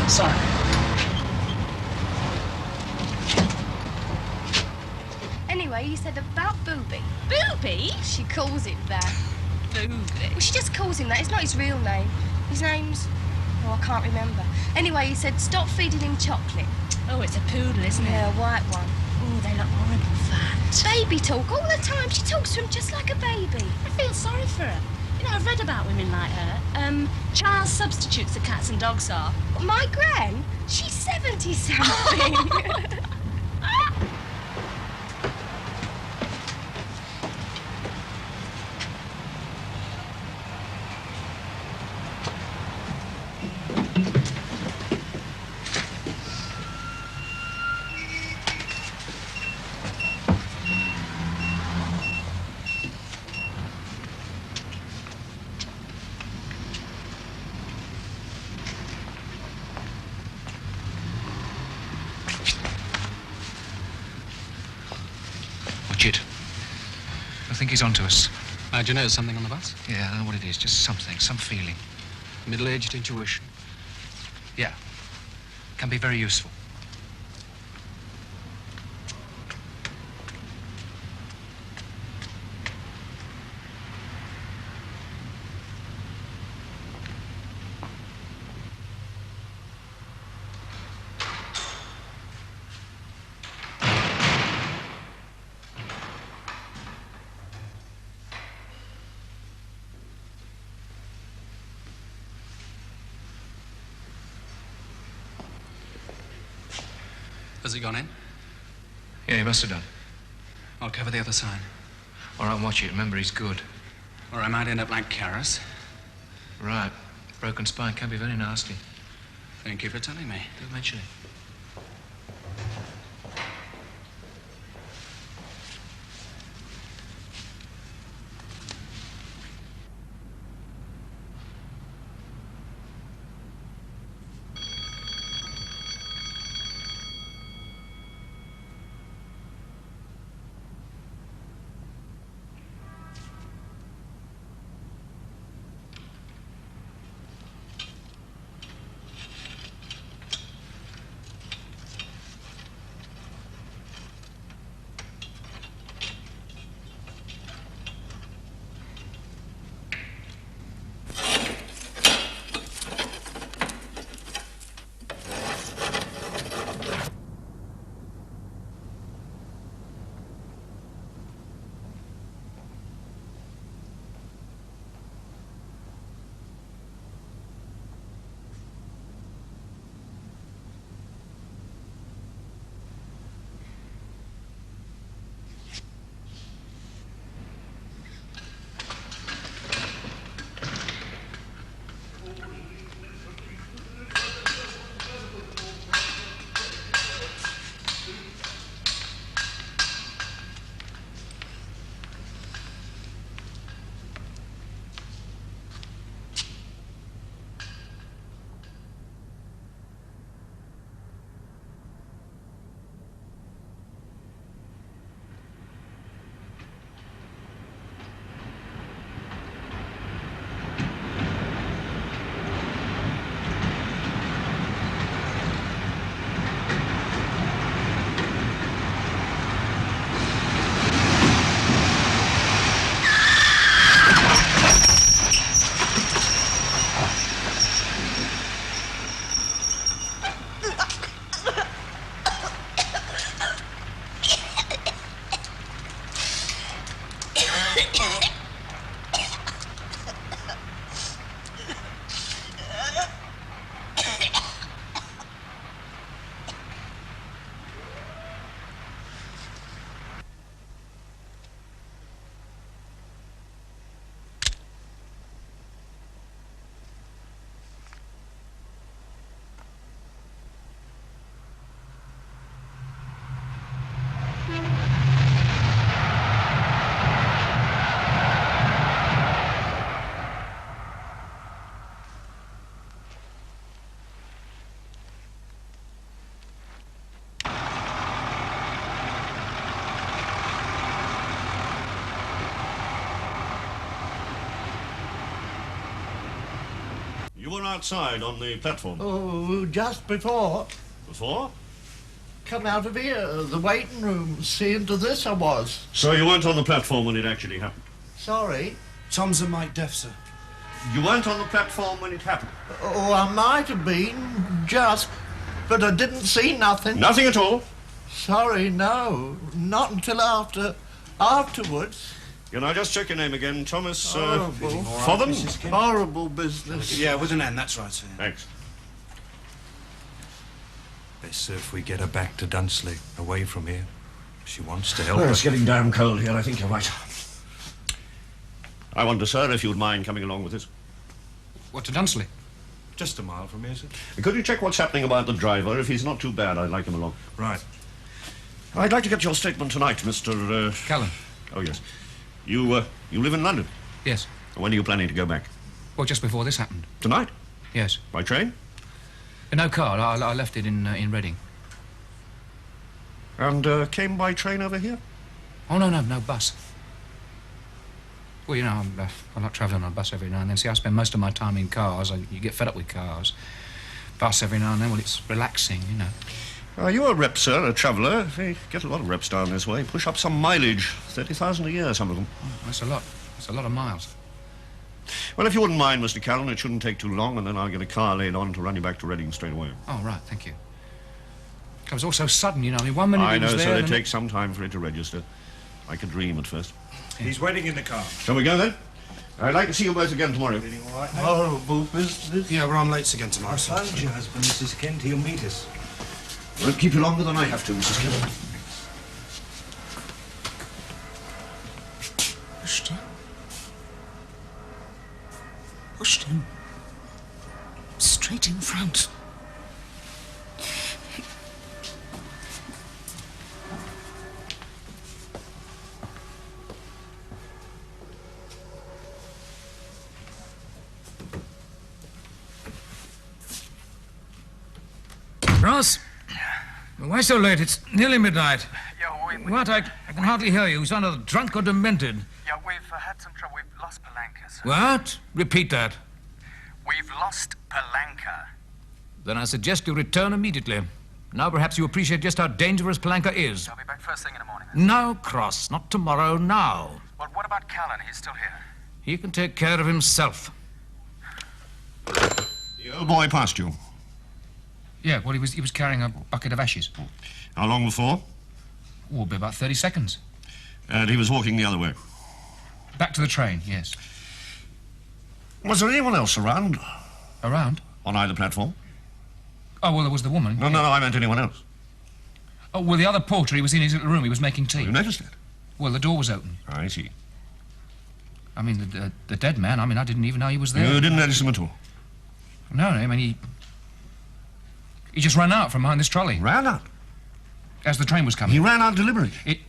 Sorry. Anyway, he said about Booby. Booby? She calls it that. Booby? Well, she just calls him that. It's not his real name. His name's... Oh, I can't remember. Anyway, he said stop feeding him chocolate. Oh, it's a poodle, isn't it? Yeah, a white one. Oh, they look horrible fat. Baby talk all the time. She talks to him just like a baby. I feel sorry for her. You know, I've read about women like her. Child substitutes that cats and dogs are. My gran? She's 70-something. Richard, I think he's onto us. How'd you know something on the bus? Yeah, I don't know what it is. Just something, some feeling. Middle-aged intuition. Yeah. Can be very useful. Has he gone in? Yeah, he must have done. I'll cover the other side. All right, watch it. Remember, he's good. Or I might end up like Karras. Right. Broken spine can be very nasty. Thank you for telling me. Don't mention it. You were outside on the platform. Oh, just before. Before? Come out of here, the waiting room. Seeing to this I was. So you weren't on the platform when it actually happened? Sorry. Tom's and Mike deaf, sir. You weren't on the platform when it happened? Oh, I might have been, just, but I didn't see nothing. Nothing at all? Sorry, no. Not until afterwards. Can I just check your name again? Thomas, Horrible. Fotham? Horrible business. Yeah, with an N, that's right, sir. Thanks. Best if we get her back to Dunsley, away from here. She wants to help Well, us. it's getting damn cold here. I think you're right. I wonder, sir, if you'd mind coming along with us. What, to Dunsley? Just a mile from here, sir. Could you check what's happening about the driver? If he's not too bad, I'd like him along. Right. I'd like to get your statement tonight, Mr. Callan. Oh, yes. You live in London? Yes. When are you planning to go back? Well, just before this happened. Tonight? Yes. By train? No car. I left it in Reading. And came by train over here? Oh, no bus. Well, you know, I like travelling on a bus every now and then. See, I spend most of my time in cars. You get fed up with cars. Bus every now and then, well, it's relaxing, you know. You're a rep, sir, a traveller. They get a lot of reps down this way. Push up some mileage. 30,000 a year, some of them. Oh, that's a lot. That's a lot of miles. Well, if you wouldn't mind, Mr. Callan, it shouldn't take too long, and then I'll get a car laid on to run you back to Reading straight away. Oh, right, thank you. It was all so sudden, you know. I mean, 1 minute I he was know, there, sir, it takes some time for it to register. Like a dream at first. He's waiting in the car. Shall we go, then? I'd like to see you both again tomorrow. Horrible business. Yeah, we're on late again tomorrow, sir. Phone your husband, Mrs. Kent. He'll meet us. Won't keep you longer than I have to, Mrs. Kent. Pushed him. Pushed him. Straight in front. Cross? Why so late? It's nearly midnight. Yeah, What? I can hardly hear you. You sound either drunk or demented. Yeah, we've had some trouble. We've lost Palanca, sir. What? Repeat that. We've lost Palanca. Then I suggest you return immediately. Now perhaps you appreciate just how dangerous Palanca is. I'll be back first thing in the morning, then. No, Cross. Not tomorrow. Now. Well, what about Callan? He's still here. He can take care of himself. The old boy passed you. Yeah, well, he was carrying a bucket of ashes. How long before? Oh, it'll be about 30 seconds. And he was walking the other way. Back to the train, yes. Was there anyone else around? Around? On either platform? Oh, well, there was the woman. No, I meant anyone else. Oh, well, the other porter, he was in his little room. He was making tea. You noticed that? Well, the door was open. I see. I mean, the dead man, I mean, I didn't even know he was there. You didn't notice him at all? No, I mean, he just ran out from behind this trolley. Ran out? As the train was coming. He ran out deliberately? It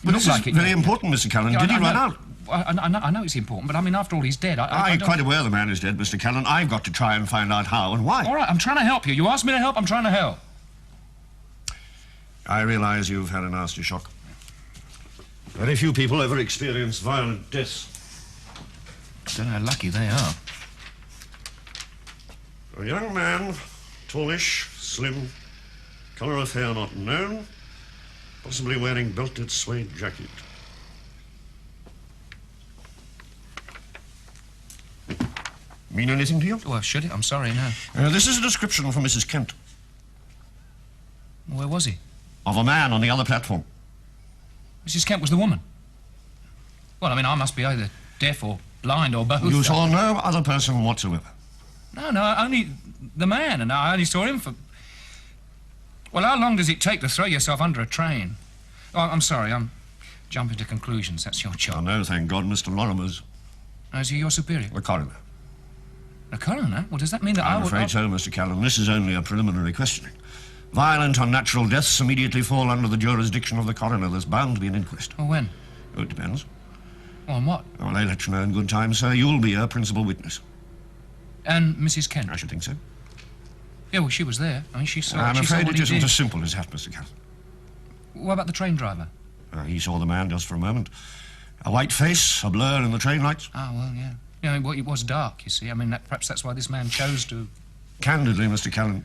But looked this like is it. very important, Mr. Callan. Did he run out? I know it's important, but I mean, after all, he's dead. I'm quite aware the man is dead, Mr. Callan. I've got to try and find out how and why. All right, I'm trying to help you. You asked me to help, I'm trying to help. I realise you've had a nasty shock. Very few people ever experience violent deaths. Don't know how lucky they are. A young man, tallish, slim, colour of hair not known, possibly wearing belted suede jacket. Mean anything to you? Well, should it? I'm sorry, no. This is a description from Mrs. Kent. Where was he? Of a man on the other platform. Mrs. Kent was the woman. Well, I mean, I must be either deaf or blind or both. You saw no other person whatsoever? No, only the man, and I only saw him for... Well, how long does it take to throw yourself under a train? Oh, I'm sorry, I'm jumping to conclusions. That's your job. Oh, no, thank God, Mr. Lorimer's. Oh, is he your superior? The coroner. The coroner? Well, does that mean that I'm afraid so, Mr. Callan. This is only a preliminary questioning. Violent, unnatural deaths immediately fall under the jurisdiction of the coroner. There's bound to be an inquest. Oh, when? Oh, it depends. Oh, on what? Well, I'll let you know in good time, sir. You'll be a principal witness. And Mrs. Kent? I should think so. Yeah, well, she was there. I mean, she saw... I'm she saw afraid what it he isn't did. as simple as that, Mr. Callan. What about the train driver? He saw the man just for a moment. A white face, a blur in the train lights. Ah, well, yeah. You know, well, it was dark, you see. I mean, perhaps that's why this man chose to... Candidly, Mr. Callan,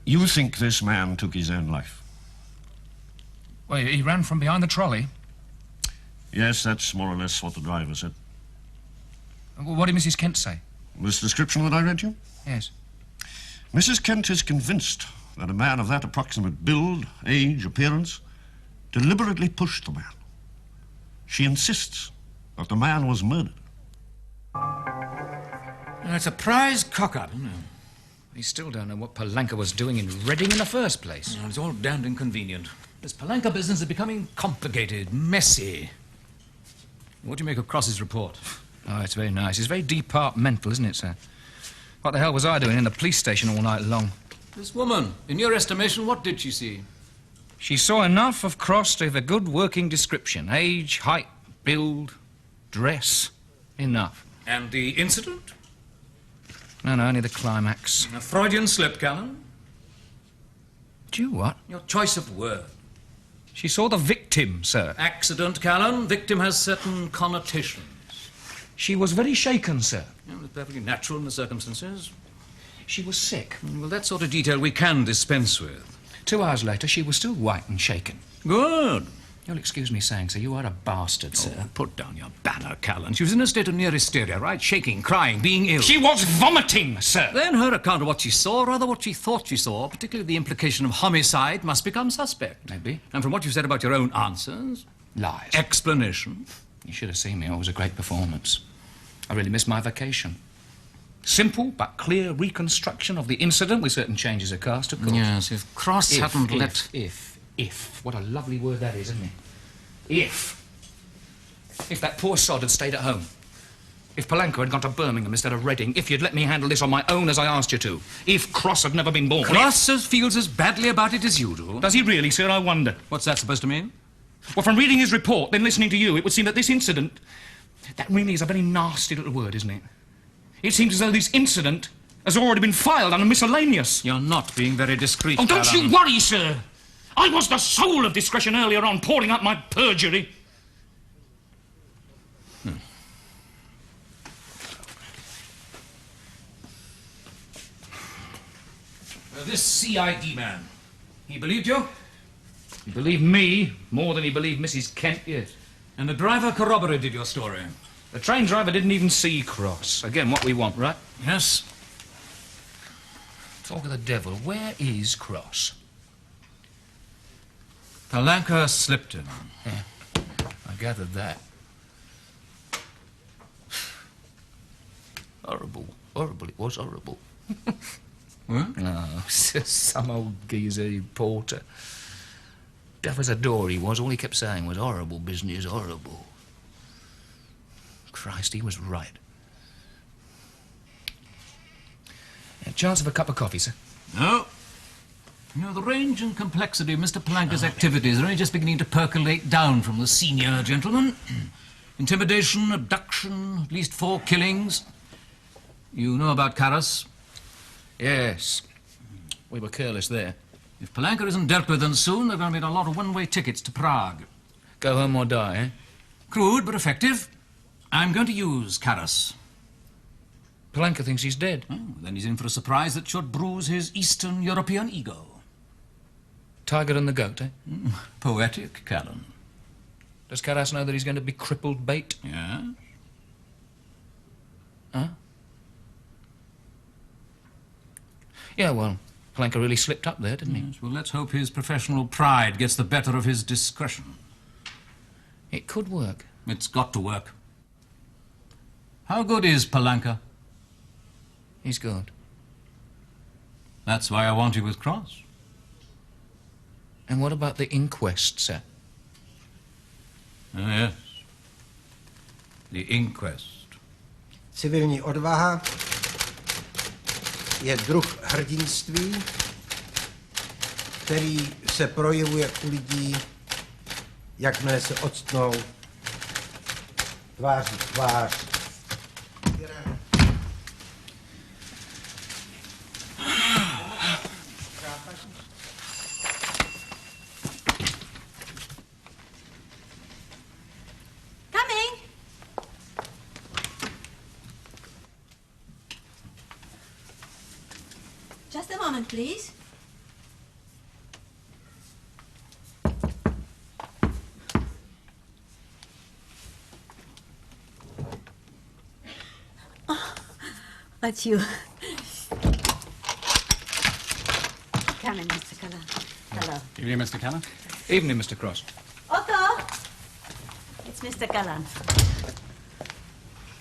you think this man took his own life? Well, he ran from behind the trolley. Yes, that's more or less what the driver said. Well, what did Mrs. Kent say? This description that I read you? Yes. Mrs. Kent is convinced that a man of that approximate build, age, appearance deliberately pushed the man. She insists that the man was murdered. It's a prize cock-up, isn't it? We still don't know what Palanca was doing in Reading in the first place. It's all damned inconvenient. This Palanca business is becoming complicated, messy. What do you make of Cross's report? Oh, it's very nice. It's very departmental, isn't it, sir? What the hell was I doing in the police station all night long? This woman, in your estimation, what did she see? She saw enough of Cross to have a good working description. Age, height, build, dress. Enough. And the incident? No, only the climax. A Freudian slip, Callan. Do you what? Your choice of word. She saw the victim, sir. Accident, Callan. Victim has certain connotations. She was very shaken, sir. Yeah, it's perfectly natural in the circumstances. She was sick. Well, that sort of detail we can dispense with. 2 hours later, she was still white and shaken. Good. You'll excuse me saying, sir, you are a bastard, sir. Oh, put down your banner, Callan. She was in a state of near hysteria, right? Shaking, crying, being ill. She was vomiting, sir. Then her account of what she saw, rather what she thought she saw, particularly the implication of homicide, must become suspect. Maybe. And from what you said about your own answers... Lies. Explanation. You should have seen me. It was a great performance. I really missed my vacation. Simple but clear reconstruction of the incident with certain changes of cast, of course. Yes, if Cross hadn't let... If. What a lovely word that is, isn't it? If that poor sod had stayed at home. If Palanca had gone to Birmingham instead of Reading. If you'd let me handle this on my own as I asked you to. If Cross had never been born. Cross feels as badly about it as you do. Does he really, sir? I wonder. What's that supposed to mean? Well, from reading his report, then listening to you, it would seem that this incident... That really is a very nasty little word, isn't it? It seems as though this incident has already been filed under miscellaneous. You're not being very discreet, Oh, don't Callan. you worry, sir. I was the soul of discretion earlier on, pouring out my perjury. This CID man, he believed you? He believed me more than he believed Mrs. Kent, yes. And the driver corroborated your story? The train driver didn't even see Cross. Again, what we want, right? Yes. Talk of the devil, where is Cross? Palanca slipped him. Yeah, I gathered that. Horrible. Horrible, it was horrible. What? No, some old geezer, porter. Deaf as a door he was. All he kept saying was, horrible business, horrible. Christ, he was right. Chance of a cup of coffee, sir? No. You know, the range and complexity of Mr. Palanca's activities are only just beginning to percolate down from the senior gentleman. Intimidation, abduction, at least 4 killings. You know about Karras? Yes. We were careless there. If Palanca isn't dealt with then soon, there are going to be a lot of one-way tickets to Prague. Go home or die, eh? Crude, but effective. I'm going to use Karras. Palanca thinks he's dead. Oh, then he's in for a surprise that should bruise his Eastern European ego. Tiger and the goat, eh? Poetic, Callan. Does Karras know that he's going to be crippled bait? Yes. Huh? Yeah, well, Palanca really slipped up there, didn't he? Yes, well, let's hope his professional pride gets the better of his discretion. It could work. It's got to work. How good is Palanca? He's good. That's why I want you with Cross. And what about the inquest, sir? Oh, yes. The inquest. Civilní odvaha je druh hrdinství, který se projevuje u lidí, jakmile se octnou tváří v tvář. Just a moment, please. Oh, that's you. Come in, Mr. Callan. Hello. Evening, Mr. Callan. Evening, Mr. Cross. Otto! It's Mr. Callan.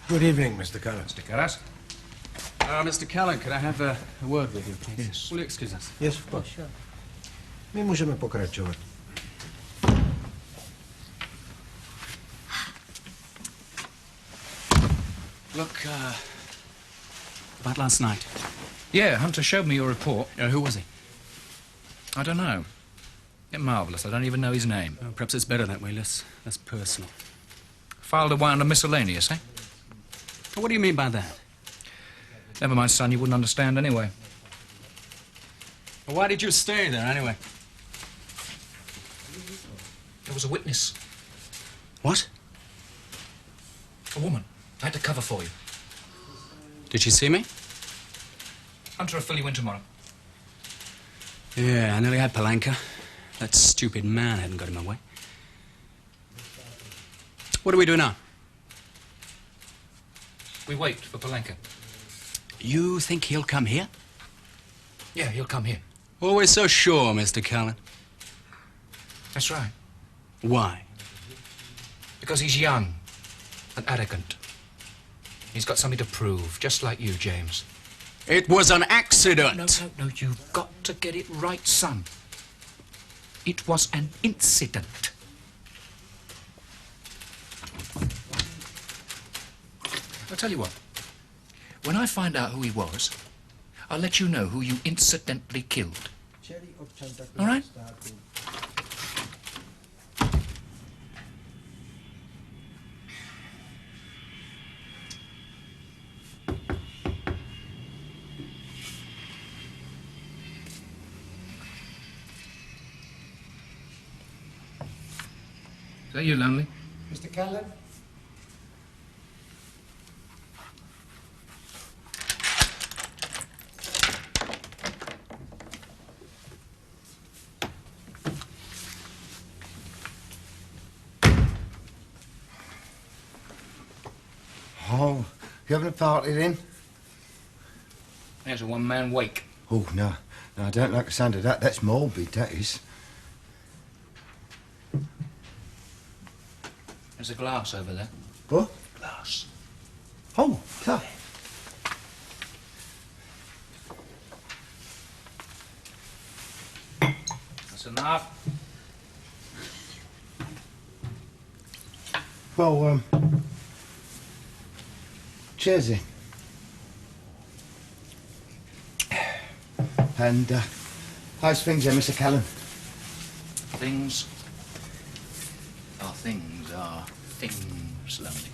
Good evening, Mr. Callan. Mr. Carras. Mr. Callan, could I have a word with you, please? Yes. Will you excuse us? Yes, of course. Sure. My můžeme pokračovat. Look, about last night. Yeah, Hunter showed me your report. Who was he? I don't know. Marvellous. I don't even know his name. Oh, perhaps it's better that way, less personal. Filed away under miscellaneous, eh? What do you mean by that? Never mind, son, you wouldn't understand anyway. Well, why did you stay there, anyway? There was a witness. What? A woman. I had to cover for you. Did she see me? Hunter will fill you in tomorrow. Yeah, I nearly had Palanca. That stupid man hadn't got him away. What do we do now? We wait for Palanca. You think he'll come here? Yeah, he'll come here. Always so sure, Mr. Callan. That's right. Why? Because he's young and arrogant. He's got something to prove, just like you, James. It was an accident. No, you've got to get it right, son. It was an incident. I'll tell you what. When I find out who he was, I'll let you know who you incidentally killed. All right? Is that you, Lonely? Mr. Callan? Oh, you having a party then? There's a one-man wake. Oh, no, I don't like the sound of that. That's morbid, that is. There's a glass over there. What? Glass. Oh, so. That's enough. Well, cheers then. And, how's things then, Mr. Callan? Things are things, Lonely.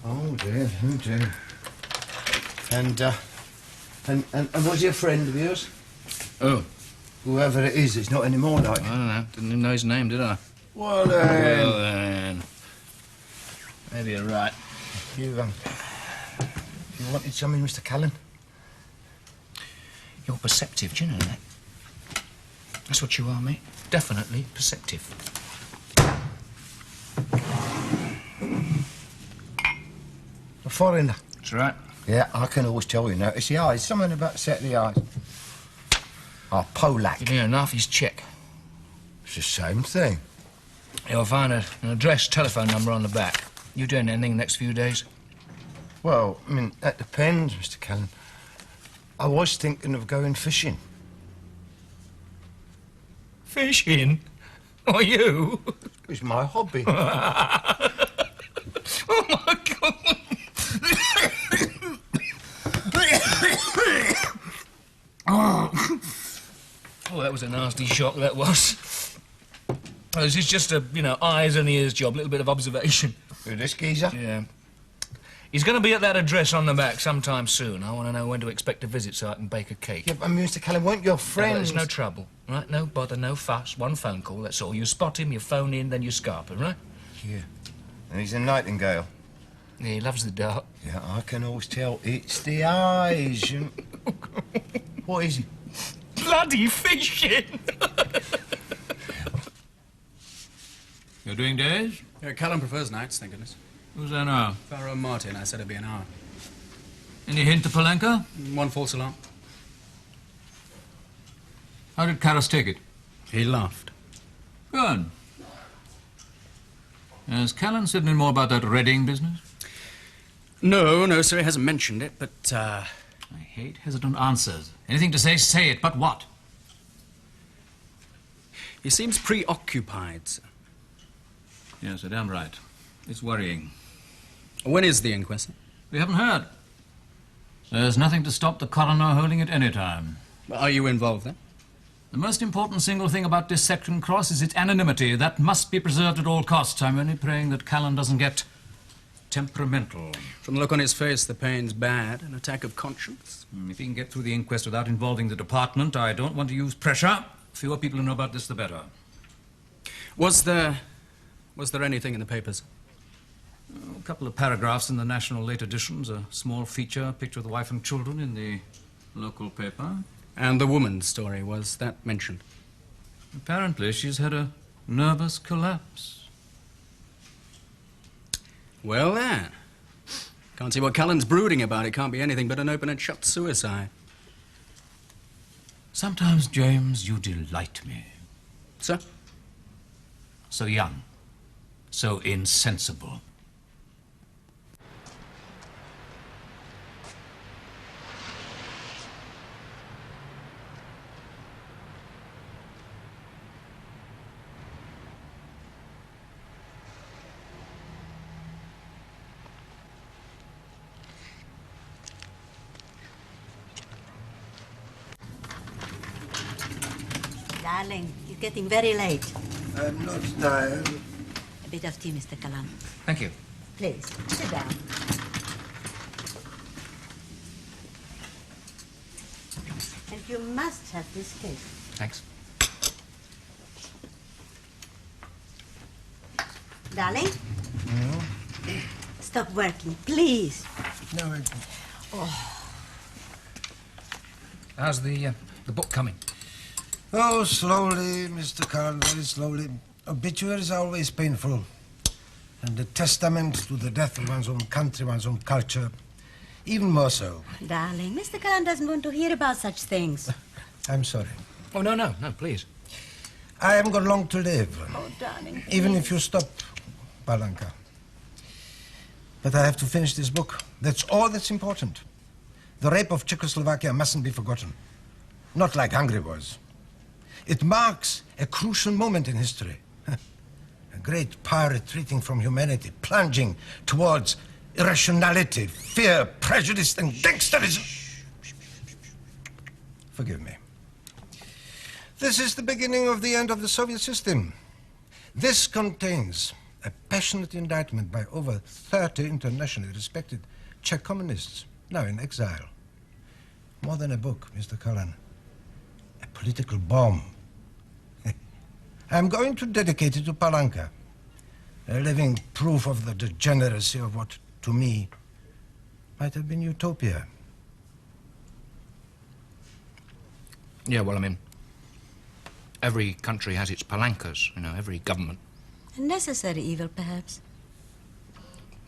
Oh dear, oh dear. And was he a friend of yours? Oh. Whoever it is, it's not anymore, like. I don't know. Didn't even know his name, did I? Well, then. Well, then. Maybe you're right. You wanted something, Mr. Callan? You're perceptive, do you know that? That's what you are, mate. Definitely perceptive. A foreigner. That's right. Yeah, I can always tell you now. It's the eyes. Something about set of the eyes. Oh, Polak. Give me enough, he's Czech. It's the same thing. You'll find an address, telephone number on the back. You doing anything the next few days? Well, I mean, that depends, Mr. Callan. I was thinking of going fishing. Fishing? Are you? It's my hobby. Oh, my God. Oh, that was a nasty shock, that was. Oh, this is just a, eyes and ears job, a little bit of observation. Who, this geezer? Yeah. He's going to be at that address on the back sometime soon. I want to know when to expect a visit so I can bake a cake. Yeah, but Mr. Callan, weren't your Yeah, friends... there's no trouble, right? No bother, no fuss. One phone call, that's all. You spot him, you phone in, then you scarp him, right? Yeah. And he's a nightingale. Yeah, he loves the dark. Yeah, I can always tell. It's the eyes. What is it? Bloody fishing! You're doing days? Callan prefers nights, thank goodness. Who's there now? Pharaoh Martin, I said it'd be an hour. Any hint to Palenka? One false alarm. How did Karras take it? He laughed. Good. Has Callan said any more about that Reading business? No, sir, he hasn't mentioned it, but, I hate hesitant answers. Anything to say, say it, but what? He seems preoccupied, sir. Yes, you're damn right. It's worrying. When is the inquest? We haven't heard. There's nothing to stop the coroner holding it any time. Are you involved, then? The most important single thing about Dissection Cross is its anonymity. That must be preserved at all costs. I'm only praying that Callan doesn't get temperamental. From the look on his face, the pain's bad. An attack of conscience. If he can get through the inquest without involving the department, I don't want to use pressure. Fewer people who know about this, the better. Was there anything in the papers? A couple of paragraphs in the National late editions, a small feature, a picture of the wife and children in the local paper. And the woman's story, was that mentioned? Apparently she's had a nervous collapse. Well, then. Can't see what Callan's brooding about. It can't be anything but an open and shut suicide. Sometimes, James, you delight me. Sir? So young. So insensible. Darling, it's getting very late. I'm not tired. A bit of tea, Mr. Callan. Thank you. Please, sit down. And you must have this cake. Thanks. Darling? No? Stop working, please. No, How's the book coming? Oh, slowly, Mr. Callan, very slowly. Obituaries are always painful. And the testament to the death of one's own country, one's own culture, even more so. Darling, Mr. Callan doesn't want to hear about such things. I'm sorry. Oh, no, please. I haven't got long to live. Oh, darling. Even if you stop Palenka. But I have to finish this book. That's all that's important. The rape of Czechoslovakia mustn't be forgotten. Not like Hungary was. It marks a crucial moment in history. A great power retreating from humanity, plunging towards irrationality, fear, prejudice, and gangsterism. Forgive me. This is the beginning of the end of the Soviet system. This contains a passionate indictment by over 30 internationally respected Czech communists, now in exile. More than a book, Mr. Callan. A political bomb. I'm going to dedicate it to Palenka, a living proof of the degeneracy of what, to me, might have been utopia. Yeah, well, I mean, every country has its Palenkas, every government. A necessary evil, perhaps.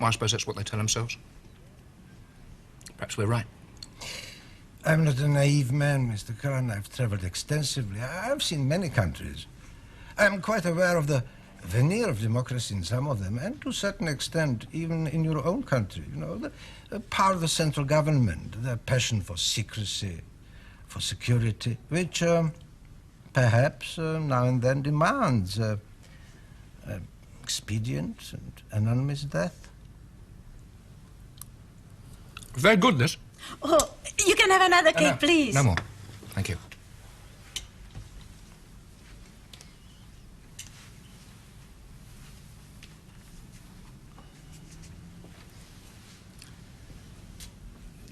Well, I suppose that's what they tell themselves. Perhaps we're right. I'm not a naive man, Mr. Callan. I've traveled extensively. I've seen many countries. I'm quite aware of the veneer of democracy in some of them, and to a certain extent, even in your own country. The power of the central government, the passion for secrecy, for security, which perhaps now and then demands expedient and anonymous death. Very good, this. Oh, you can have another cake, please. No more. Thank you.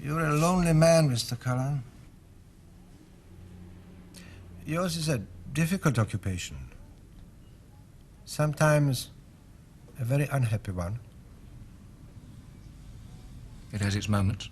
You're a lonely man, Mr. Callan. Yours is a difficult occupation. Sometimes a very unhappy one. It has its moments.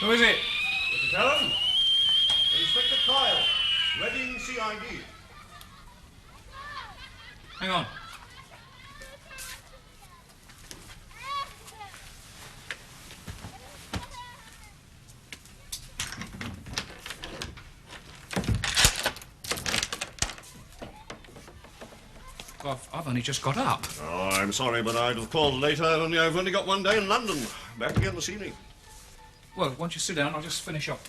Who is it? Mr. Callan? Inspector Kyle, Reading CID. Hang on. Well, I've only just got up. Oh, I'm sorry, but I'd have called later, only I've only got one day in London. Back again this evening. Well, won't you sit down? I'll just finish up.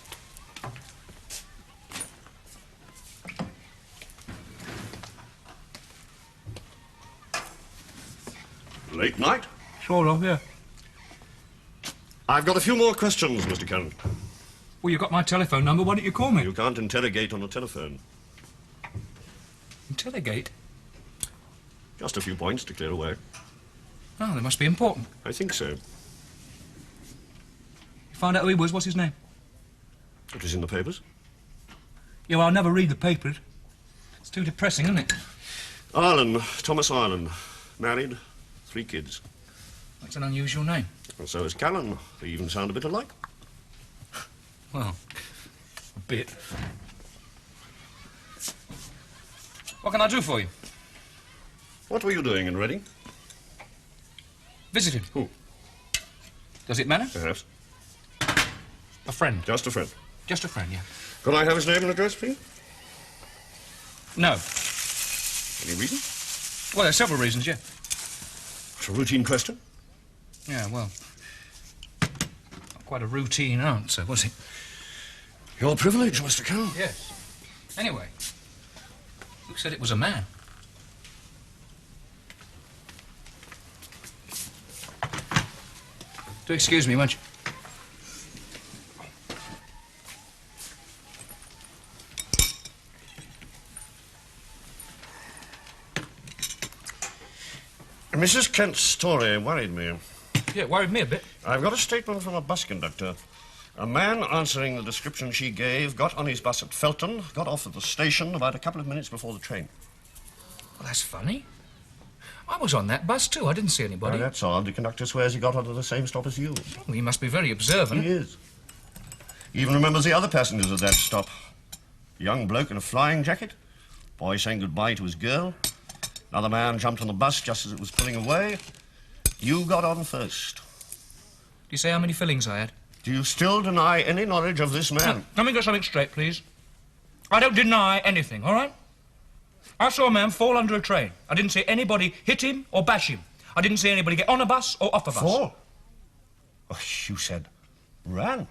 Late night? Sort of, yeah. I've got a few more questions, Mr. Callan. Well, you've got my telephone number. Why don't you call me? You can't interrogate on the telephone. Interrogate? Just a few points to clear away. Oh, they must be important. I think so. You find out who he was? What's his name? It was in the papers. Yeah, well, I never read the papers. It's too depressing, isn't it? Ireland, Thomas Ireland. Married, 3 kids. That's an unusual name. And so is Callan. They even sound a bit alike. Well, a bit. What can I do for you? What were you doing in Reading? Visiting. Who? Does it matter? Perhaps. A friend. Just a friend. Just a friend, yeah. Could I have his name and address, please? No. Any reason? Well, there's several reasons, yeah. It's a routine question. Yeah, well, not quite a routine answer, was it? Your privilege, Mr. Callan. Yes. Anyway, who said it was a man? Do excuse me, won't you? Mrs. Kent's story worried me. Yeah, it worried me a bit. I've got a statement from a bus conductor. A man answering the description she gave got on his bus at Felton, got off at the station about a couple of minutes before the train. Well, that's funny. I was on that bus, too. I didn't see anybody. Oh, that's odd. The conductor swears he got onto the same stop as you. Well, he must be very observant. He is. He even remembers the other passengers at that stop. A young bloke in a flying jacket. Boy saying goodbye to his girl. Another man jumped on the bus just as it was pulling away. You got on first. Do you say how many fillings I had? Do you still deny any knowledge of this man? No, let me get something straight, please. I don't deny anything, all right? I saw a man fall under a train. I didn't see anybody hit him or bash him. I didn't see anybody get on a bus or off a bus. Fall? Oh, you said ran.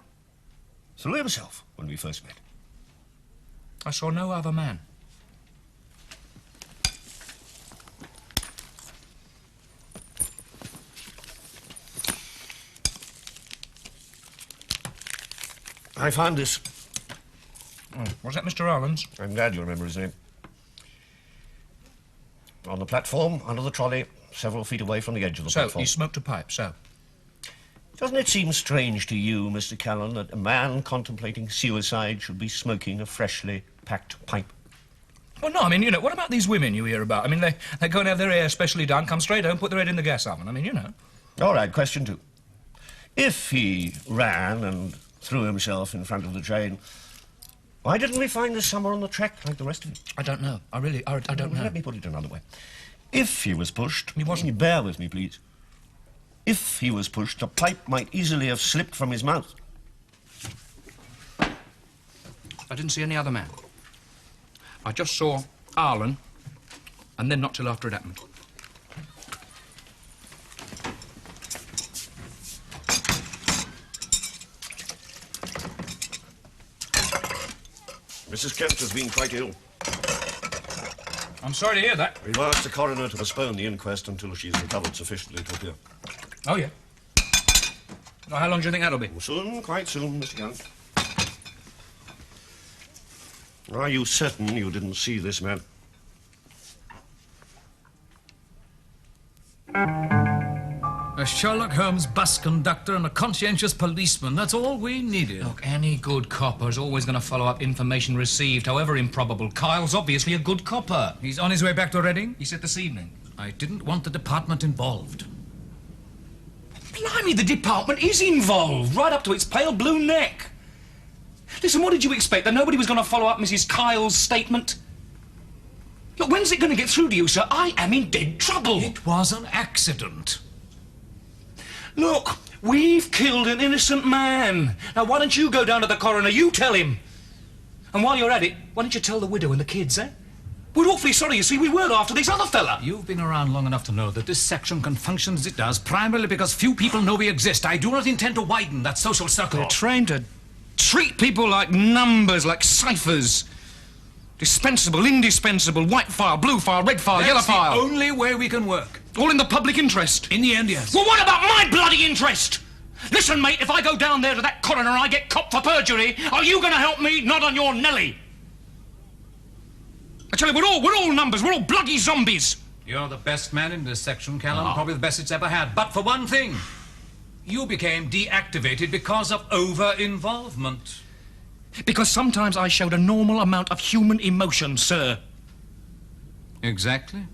Threw himself when we first met. I saw no other man. I found this. Oh, was that Mr. Ireland's? I'm glad you remember his name. On the platform, under the trolley, several feet away from the edge of the platform. So, he smoked a pipe, so? Doesn't it seem strange to you, Mr. Callan, that a man contemplating suicide should be smoking a freshly packed pipe? Well, no, I mean, you know, what about these women you hear about? I mean, they go and have their hair specially done, come straight home, put their head in the gas oven. I mean, you know. All right, question 2. If he ran and threw himself in front of the train, why didn't we find this somewhere on the track like the rest of it? I don't know. I don't know. Let me put it another way. If he was pushed... He wasn't. Can you bear with me, please? If he was pushed, the pipe might easily have slipped from his mouth. I didn't see any other man. I just saw Arlen, and then not till after it happened. Mrs. Kent has been quite ill. I'm sorry to hear that. We've asked the coroner to postpone the inquest until she's recovered sufficiently to appear. Oh, yeah? Well, how long do you think that'll be? Soon, quite soon, Mr. Kent. Are you certain you didn't see this man? A Sherlock Holmes bus conductor and a conscientious policeman. That's all we needed. Look, any good copper is always going to follow up information received, however improbable. Kyle's obviously a good copper. He's on his way back to Reading? He said this evening. I didn't want the department involved. Blimey, the department is involved, right up to its pale blue neck. Listen, what did you expect, that nobody was going to follow up Mrs. Kyle's statement? Look, when's it going to get through to you, sir? I am in dead trouble. It was an accident. Look, we've killed an innocent man. Now, why don't you go down to the coroner? You tell him. And while you're at it, why don't you tell the widow and the kids, eh? We're awfully sorry, you see, we were after this other fella. You've been around long enough to know that this section can function as it does, primarily because few people know we exist. I do not intend to widen that social circle. They're trained to treat people like numbers, like ciphers. Dispensable, indispensable, white file, blue file, red file, yellow file. That's the only way we can work. All in the public interest. In the end, yes. Well, what about my bloody interest? Listen, mate, if I go down there to that coroner and I get copped for perjury, are you going to help me? Not on your Nelly. I tell you, we're all numbers. We're all bloody zombies. You're the best man in this section, Callan. Probably the best it's ever had. But for one thing, you became deactivated because of over-involvement. Because sometimes I showed a normal amount of human emotion, sir. Exactly.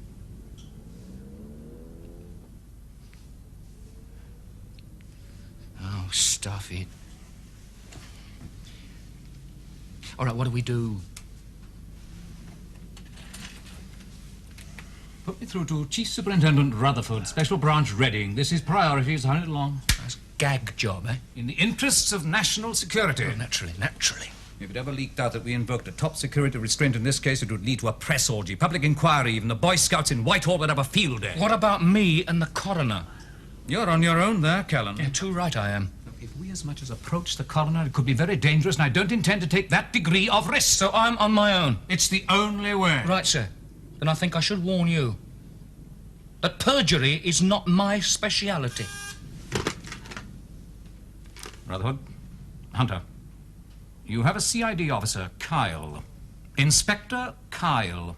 Oh, stuff it. All right, what do we do? Put me through to Chief Superintendent Rutherford, Special Branch Reading. This is priorities, hurry it along. That's a gag job, eh? In the interests of national security. Oh, naturally. If it ever leaked out that we invoked a top security restraint in this case, it would lead to a press orgy, public inquiry, even the Boy Scouts in Whitehall would have a field day. What about me and the coroner? You're on your own there, Callan. Yeah, too right I am. If we as much as approach the coroner, it could be very dangerous, and I don't intend to take that degree of risk. So I'm on my own? It's the only way. Right, sir. Then I think I should warn you that perjury is not my speciality. Rutherford, Hunter, you have a CID officer, Kyle. Inspector Kyle.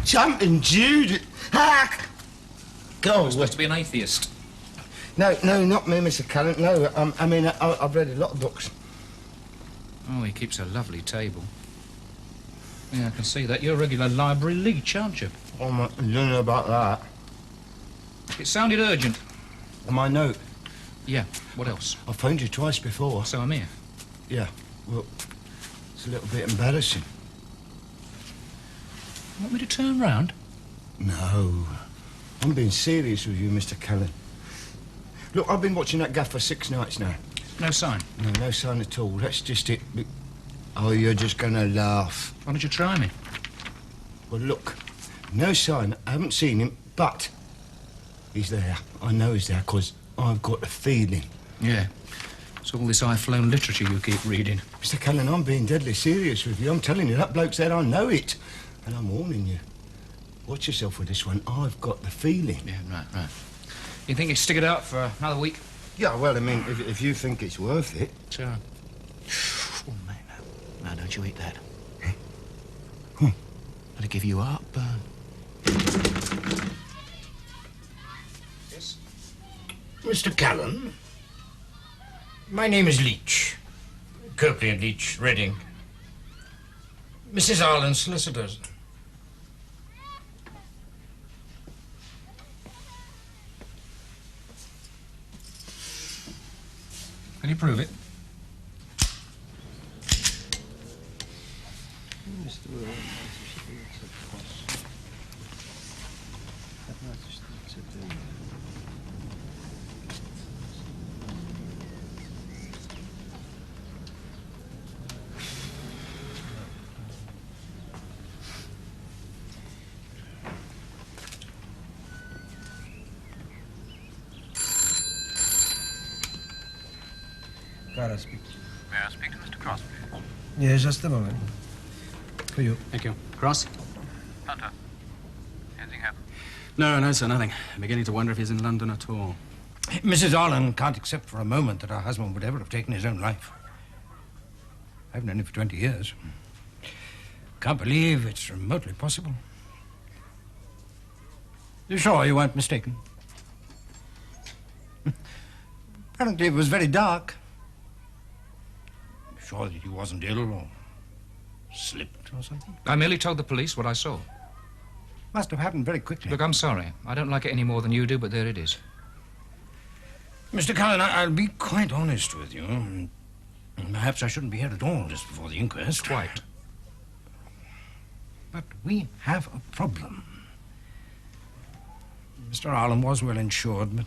Jumping Jude! Hack! Go. You're supposed to be an atheist. No, not me, Mr. Callan. No, I mean, I've read a lot of books. Oh, he keeps a lovely table. Yeah, I can see that. You're a regular library leech, aren't you? Oh, I don't know about that. It sounded urgent. On my note? Yeah, what else? I've phoned you twice before. So I'm here. Yeah, well, it's a little bit embarrassing. Want me to turn round? No. I'm being serious with you, Mr. Callan. Look, I've been watching that gaff for 6 nights now. No sign? No sign at all. That's just it. Oh, you're just going to laugh. Why don't you try me? Well, look, no sign. I haven't seen him, but he's there. I know he's there because I've got a feeling. Yeah. It's all this high-flown literature you keep reading. Mr. Callan, I'm being deadly serious with you. I'm telling you, that bloke's there. I know it. And I'm warning you. Watch yourself with this one. I've got the feeling. Yeah, right. You think you stick it out for another week? Yeah, well, I mean, if you think it's worth it. Sure. Oh, mate, no, don't you eat that. Eh? Come on. That'll give you heartburn. Yes? Mr. Callan, my name is Leach. Copley and Leach, Reading. Mrs. Ireland's solicitors. Can you prove it? May I speak to Mr. Cross, please? Yes, just a moment. For you. Thank you. Cross? Hunter, anything happen? No, sir, nothing. I'm beginning to wonder if he's in London at all. Mrs. Ireland can't accept for a moment that her husband would ever have taken his own life. I've known him for 20 years. Can't believe it's remotely possible. You're sure you weren't mistaken? Apparently it was very dark. Sure that he wasn't ill or slipped or something? I merely told the police what I saw. Must have happened very quickly. Look, I'm sorry. I don't like it any more than you do, but there it is. Mr. Callan, I'll be quite honest with you. Perhaps I shouldn't be here at all just before the inquest. Quite. But we have a problem. Mr. Arlen was well insured, but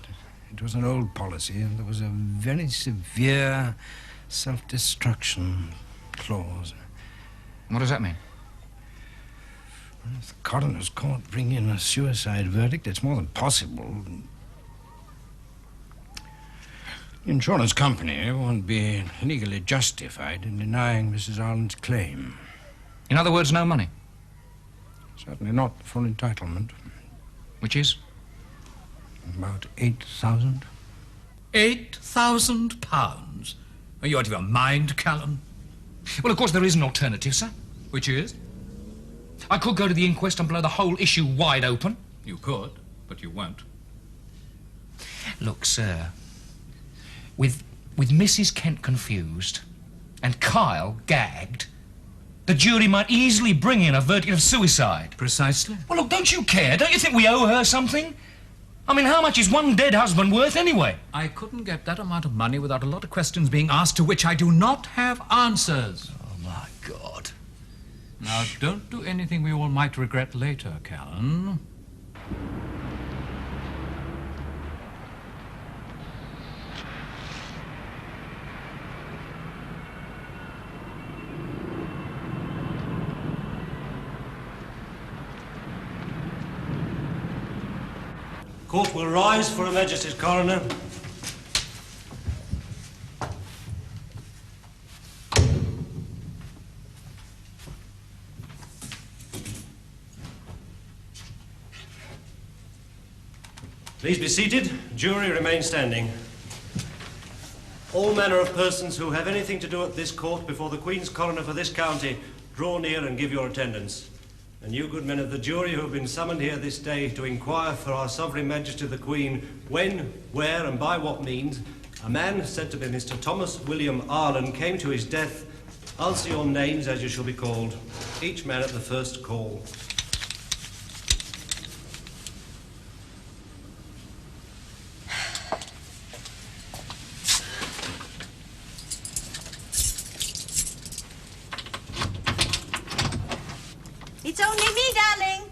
it was an old policy, and there was a very severe self-destruction clause. What does that mean? If the coroner's court bring in a suicide verdict, it's more than possible. The insurance company won't be legally justified in denying Mrs. Arlen's claim. In other words, no money? Certainly not the full entitlement. Which is? About 8,000. £8,000? Are you out of your mind, Callan? Well, of course, there is an alternative, sir. Which is? I could go to the inquest and blow the whole issue wide open. You could, but you won't. Look, sir, with Mrs. Kent confused and Kyle gagged, the jury might easily bring in a verdict of suicide. Precisely. Well, look, don't you care? Don't you think we owe her something? I mean, how much is one dead husband worth anyway? I couldn't get that amount of money without a lot of questions being asked to which I do not have answers. Oh, my God. Now, don't do anything we all might regret later, Callan. Court will rise for Her Majesty's coroner. Please be seated. Jury remain standing. All manner of persons who have anything to do at this court before the Queen's coroner for this county, draw near and give your attendance. And you, good men of the jury, who have been summoned here this day to inquire for our Sovereign Majesty the Queen when, where, and by what means a man said to be Mr. Thomas William Arlen came to his death, answer your names as you shall be called, each man at the first call. It's only me, darling.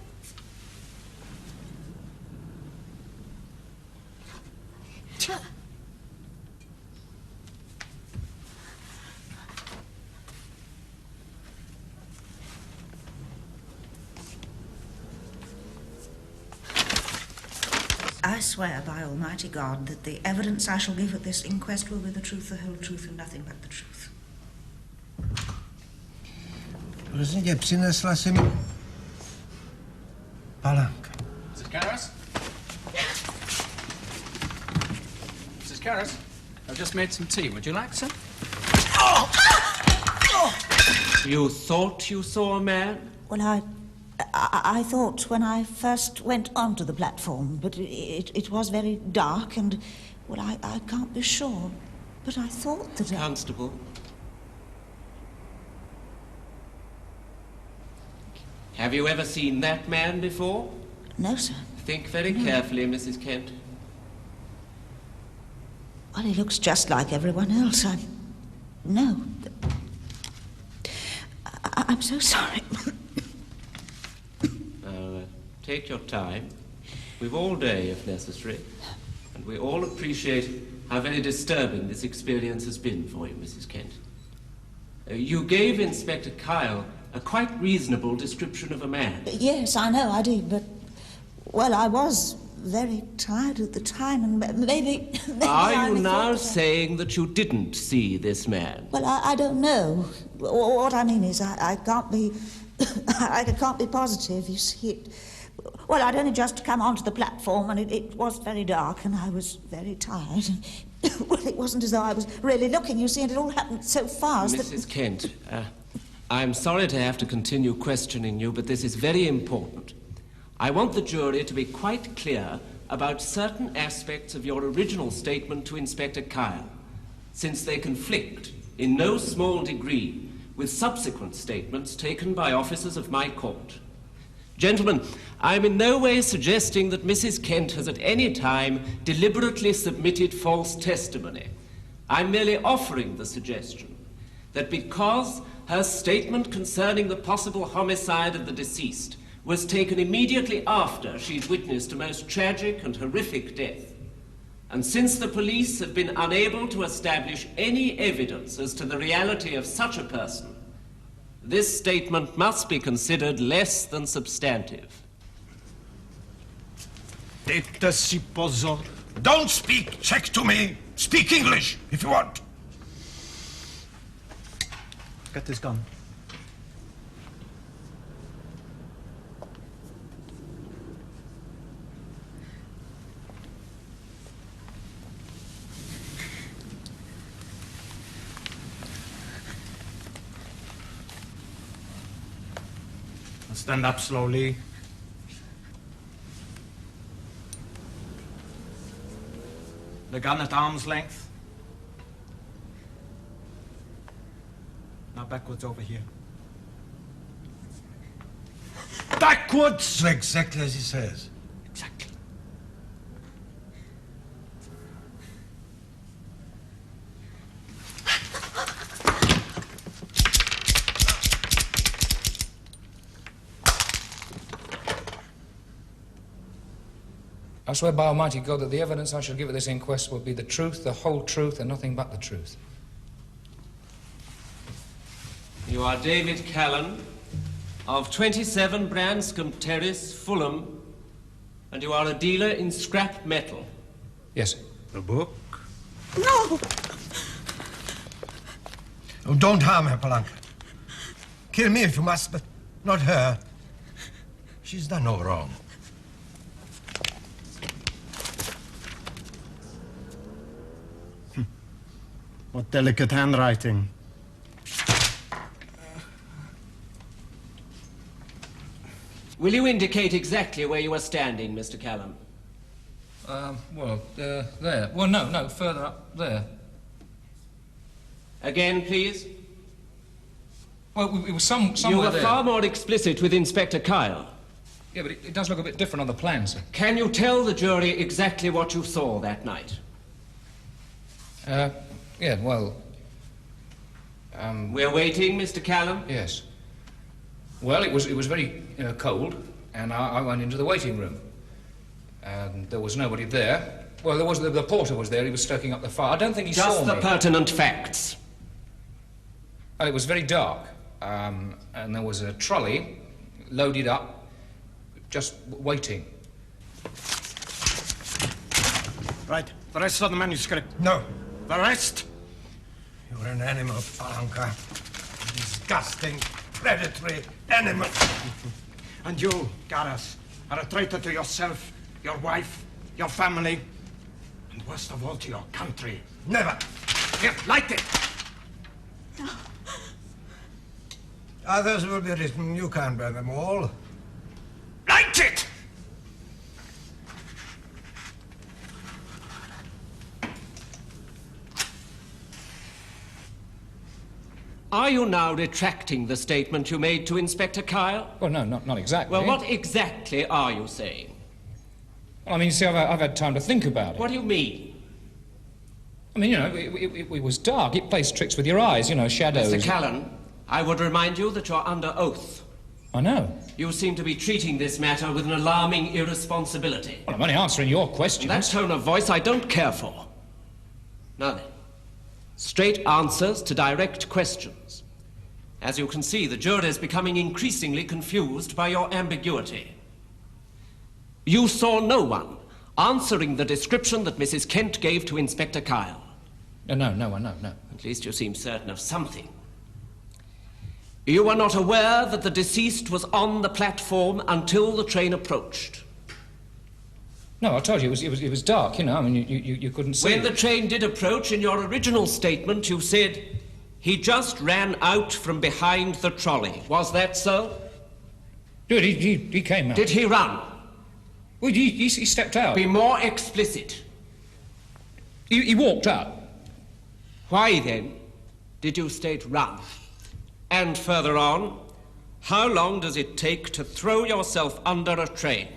I swear by Almighty God that the evidence I shall give at this inquest will be the truth, the whole truth, and nothing but the truth. Prosím tě, přinesla si mi palánka. Mrs. Karras? Mrs. Karras, I've just made some tea. Would you like some? You thought you saw a man? Well, I thought when I first went onto the platform, but it was very dark and, well, I can't be sure. But I thought that... Constable. Have you ever seen that man before? No, sir. Think very carefully, Mrs. Kent. Well, he looks just like everyone else. No. I'm so sorry. Now, take your time. We've all day, if necessary. And we all appreciate how very disturbing this experience has been for you, Mrs. Kent. You gave Inspector Kyle a quite reasonable description of a man. Yes, I know, I did, but... Well, I was very tired at the time, and maybe Are you now saying that you didn't see this man? Well, I don't know. What I mean is, I can't be... I can't be positive, you see it. Well, I'd only just come onto the platform, and it was very dark, and I was very tired. Well, it wasn't as though I was really looking, you see, and it all happened so fast that... Mrs. Kent, I'm sorry to have to continue questioning you, but this is very important. I want the jury to be quite clear about certain aspects of your original statement to Inspector Kyle, since they conflict in no small degree with subsequent statements taken by officers of my court. Gentlemen, I'm in no way suggesting that Mrs. Kent has at any time deliberately submitted false testimony. I'm merely offering the suggestion that because her statement concerning the possible homicide of the deceased was taken immediately after she'd witnessed a most tragic and horrific death, and since the police have been unable to establish any evidence as to the reality of such a person, this statement must be considered less than substantive. Dette si pozor. Don't speak Czech to me. Speak English, if you want. Get this gun. Stand up slowly. The gun at arm's length. Now backwards over here. Backwards! Exactly as he says. Exactly. I swear by Almighty God that the evidence I shall give at this inquest will be the truth, the whole truth, and nothing but the truth. You are David Callan, of 27 Branscombe Terrace, Fulham, and you are a dealer in scrap metal. Yes. The book? No! Oh, don't harm her, Palanca. Kill me if you must, but not her. She's done no wrong. What delicate handwriting. Will you indicate exactly where you are standing, Mr. Callan? There. Well, no, further up there. Again, please. Well, it was somewhere there. You were far more explicit with Inspector Kyle. Yeah, but it does look a bit different on the plan, sir. Can you tell the jury exactly what you saw that night? Yeah, well... We're waiting, Mr. Callan? Yes. Well, it was very cold, and I went into the waiting room. And there was nobody there. Well, there was the porter was there. He was stoking up the fire. I don't think he saw me. Just the pertinent facts. Well, it was very dark, and there was a trolley loaded up, just waiting. Right, the rest of the manuscript. No. The rest? You're an animal, Palanca. Disgusting, predatory animal. And you, Garras, are a traitor to yourself, your wife, your family, and worst of all, to your country. Never. Here, light it! Others will be written. You can't burn them all. Light it! Are you now retracting the statement you made to Inspector Kyle? Well, no, not exactly. Well, what exactly are you saying? Well, I mean, you see, I've had time to think about it. What do you mean? I mean, you know, it was dark. It plays tricks with your eyes, you know, shadows. Mr. Callan, I would remind you that you're under oath. I know. You seem to be treating this matter with an alarming irresponsibility. Well, I'm only answering your questions. That tone of voice I don't care for. Now then, straight answers to direct questions. As you can see, the jury is becoming increasingly confused by your ambiguity. You saw no one answering the description that Mrs. Kent gave to Inspector Kyle. No. At least you seem certain of something. You were not aware that the deceased was on the platform until the train approached. No, I told you, it was dark, you know. I mean, you couldn't see. When the train did approach, in your original statement, you said he just ran out from behind the trolley. Was that so? Dude, he came out. Did he run? Well, he stepped out. Be more explicit. He walked up. Why, then, did you state run? And further on, how long does it take to throw yourself under a train?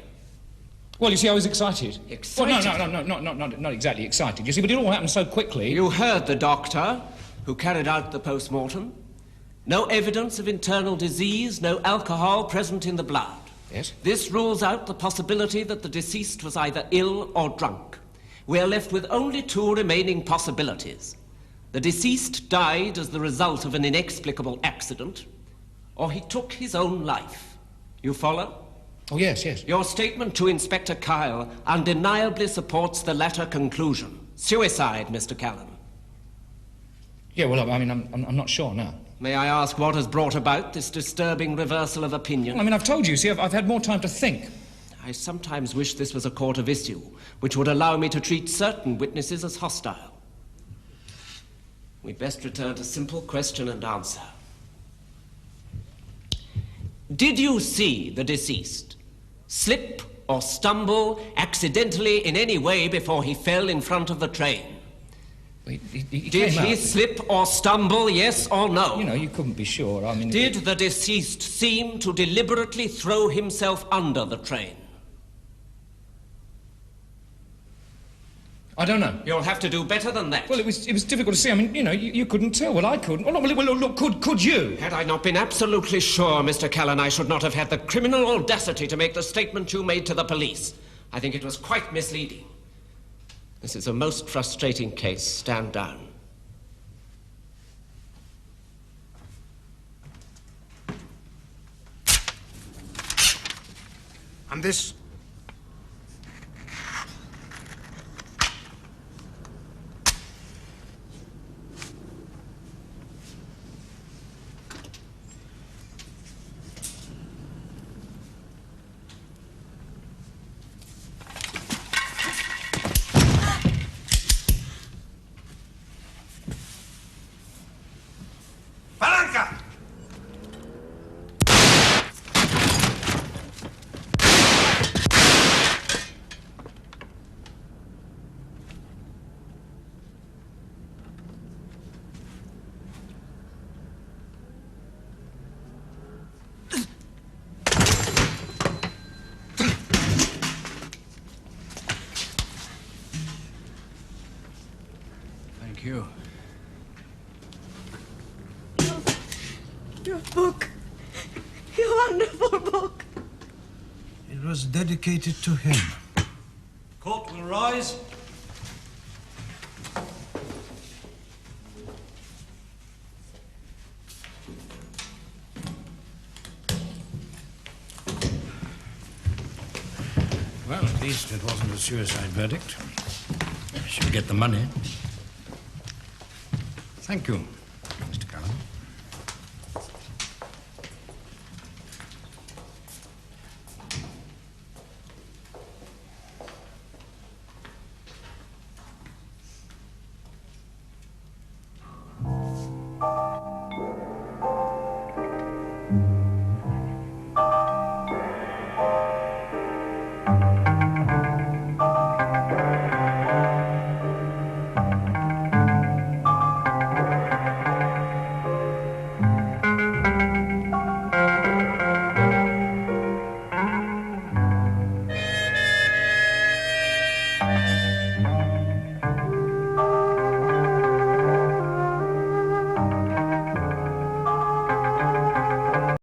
Well, you see, I was excited. Excited? Well, no, not exactly excited. You see, but it all happened so quickly. You heard the doctor who carried out the post-mortem. No evidence of internal disease, no alcohol present in the blood. Yes? This rules out the possibility that the deceased was either ill or drunk. We are left with only two remaining possibilities. The deceased died as the result of an inexplicable accident, or he took his own life. You follow? Oh, yes. Your statement to Inspector Kyle undeniably supports the latter conclusion. Suicide, Mr. Callan. Yeah, well, I mean, I'm not sure now. May I ask what has brought about this disturbing reversal of opinion? I mean, I've told you, see, I've had more time to think. I sometimes wish this was a court of issue, which would allow me to treat certain witnesses as hostile. We'd best return to simple question and answer. Did you see the deceased slip or stumble accidentally in any way before he fell in front of the train? Did he slip or stumble, yes or no? You know, you couldn't be sure. I mean... Did the deceased seem to deliberately throw himself under the train? I don't know. You'll have to do better than that. Well, it was difficult to see. I mean, you know, you couldn't tell. Well, I couldn't. Well, look, could you? Had I not been absolutely sure, Mr. Callan, I should not have had the criminal audacity to make the statement you made to the police. I think it was quite misleading. This is a most frustrating case. Stand down. And this? Thank you. Your book. Your wonderful book. It was dedicated to him. Court will rise. Well, at least it wasn't a suicide verdict. I should get the money. Thank you, Mr. Callan.